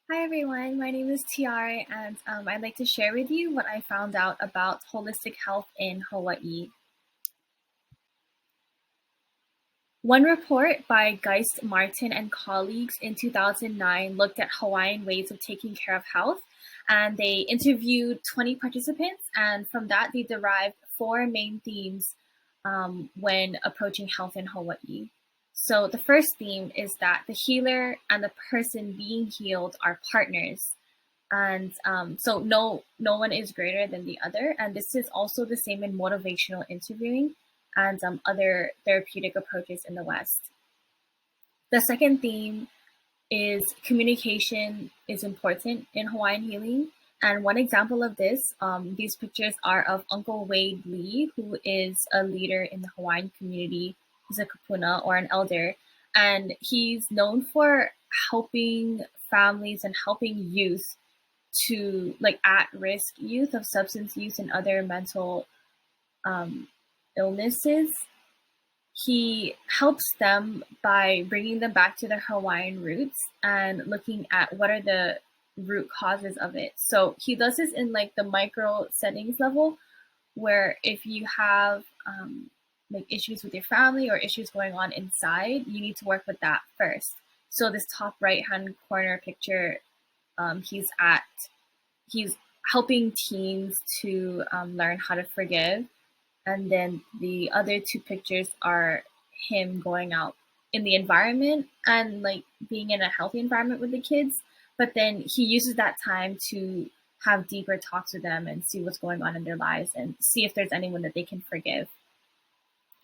Hi everyone, my name is Tiara and I'd like to share with you what I found out about holistic health in Hawaii. One report by Geist Martin and colleagues in 2009 looked at Hawaiian ways of taking care of health, and they interviewed 20 participants, and from that they derived four main themes when approaching health in Hawaii. So the first theme is that the healer and the person being healed are partners, and so no one is greater than the other, and this is also the same in motivational interviewing and other therapeutic approaches in the West. The second theme is communication is important in Hawaiian healing. And one example of this, these pictures are of Uncle Wade Lee, who is a leader in the Hawaiian community. He's a kapuna or an elder, and he's known for helping families and helping youth to like at-risk youth of substance use and other mental um, illnesses. He helps them by bringing them back to their Hawaiian roots and looking at what are the root causes of it. So he does this in like the micro settings level, where if you have like issues with your family or issues going on inside, you need to work with that first. So this top right hand corner picture, he's at he's helping teens to learn how to forgive. And then the other two pictures are him going out in the environment and like being in a healthy environment with the kids. But then he uses that time to have deeper talks with them and see what's going on in their lives and see if there's anyone that they can forgive.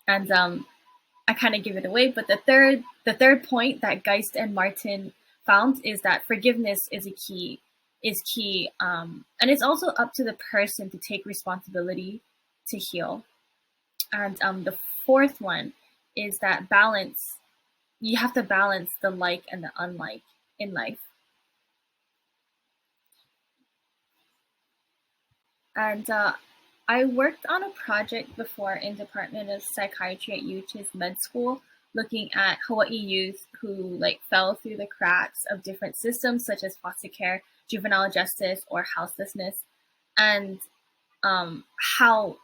And I kind of give it away, but the third point that Geist and Martin found is that forgiveness is key, and it's also up to the person to take responsibility to heal. And the fourth one is that balance. You have to balance the like and the unlike in life. And I worked on a project before in Department of Psychiatry at UH's med school, looking at Hawaii youth who like fell through the cracks of different systems such as foster care, juvenile justice, or houselessness, and how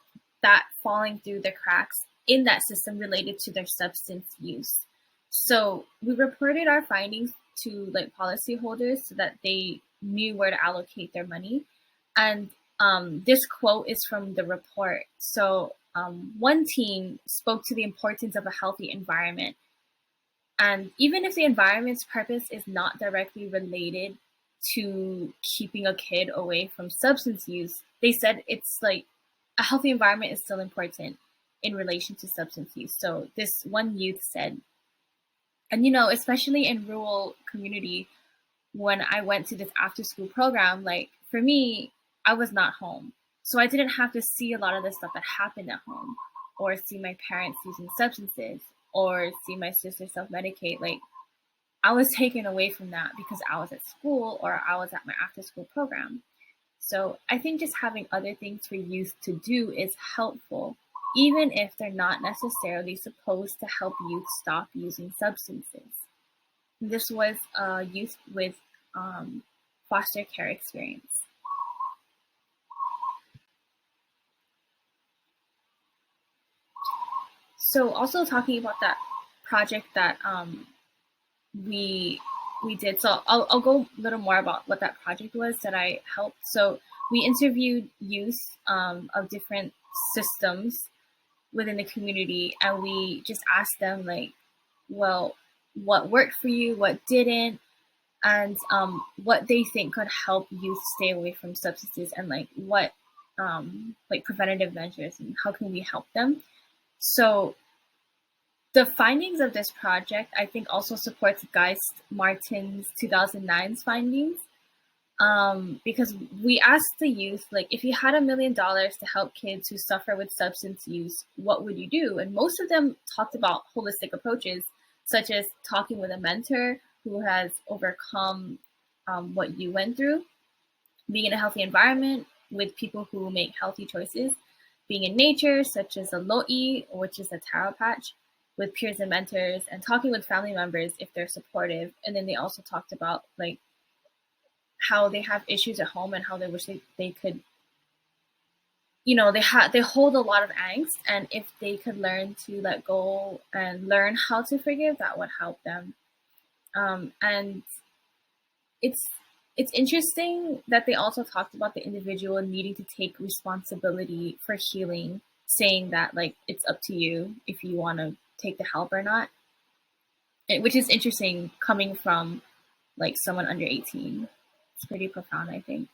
that falling through the cracks in that system related to their substance use. So we reported our findings to like policyholders so that they knew where to allocate their money. And this quote is from the report. So one team spoke to the importance of a healthy environment. And even if the environment's purpose is not directly related to keeping a kid away from substance use, they said it's like a healthy environment is still important in relation to substance use. So this one youth said, and especially in rural community, when I went to this after school program, like for me, I was not home. So I didn't have to see a lot of the stuff that happened at home or see my parents using substances or see my sister self medicate. Like I was taken away from that because I was at school or I was at my after school program. So I think just having other things for youth to do is helpful, even if they're not necessarily supposed to help youth stop using substances. This was a youth with foster care experience. So also talking about that project that we we did. So I'll go a little more about what that project was that I helped. So we interviewed youth of different systems within the community, and we just asked them like, well, what worked for you, what didn't, and what they think could help youth stay away from substances, and like what like preventative measures and how can we help them. So the findings of this project, I think, also supports Geist Martin's 2009's findings, because we asked the youth, like, if you had $1 million to help kids who suffer with substance use, what would you do? And most of them talked about holistic approaches, such as talking with a mentor who has overcome what you went through, being in a healthy environment with people who make healthy choices, being in nature, such as a lo'i, which is a taro patch, with peers and mentors, and talking with family members if they're supportive. And then they also talked about like how they have issues at home and how they wish they could, they hold a lot of angst, and if they could learn to let go and learn how to forgive, that would help them. And it's it's interesting that they also talked about the individual needing to take responsibility for healing, saying that like it's up to you if you want to take the help or not, which is interesting coming from like someone under 18. It's pretty profound, I think.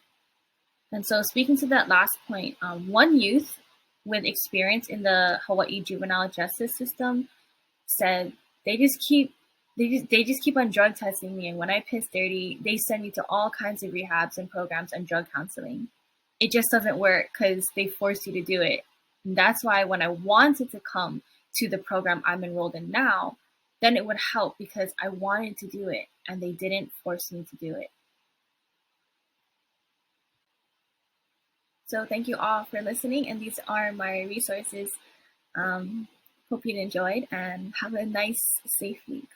And so, speaking to that last point, one youth with experience in the Hawaii juvenile justice system said they just keep they just keep on drug testing me, and when I piss dirty, they send me to all kinds of rehabs and programs and drug counseling. It just doesn't work because they force you to do it. And that's why when I wanted to come to the program I'm enrolled in now, then it would help because I wanted to do it and they didn't force me to do it. So thank you all for listening, and these are my resources. Hope you enjoyed and have a nice, safe week.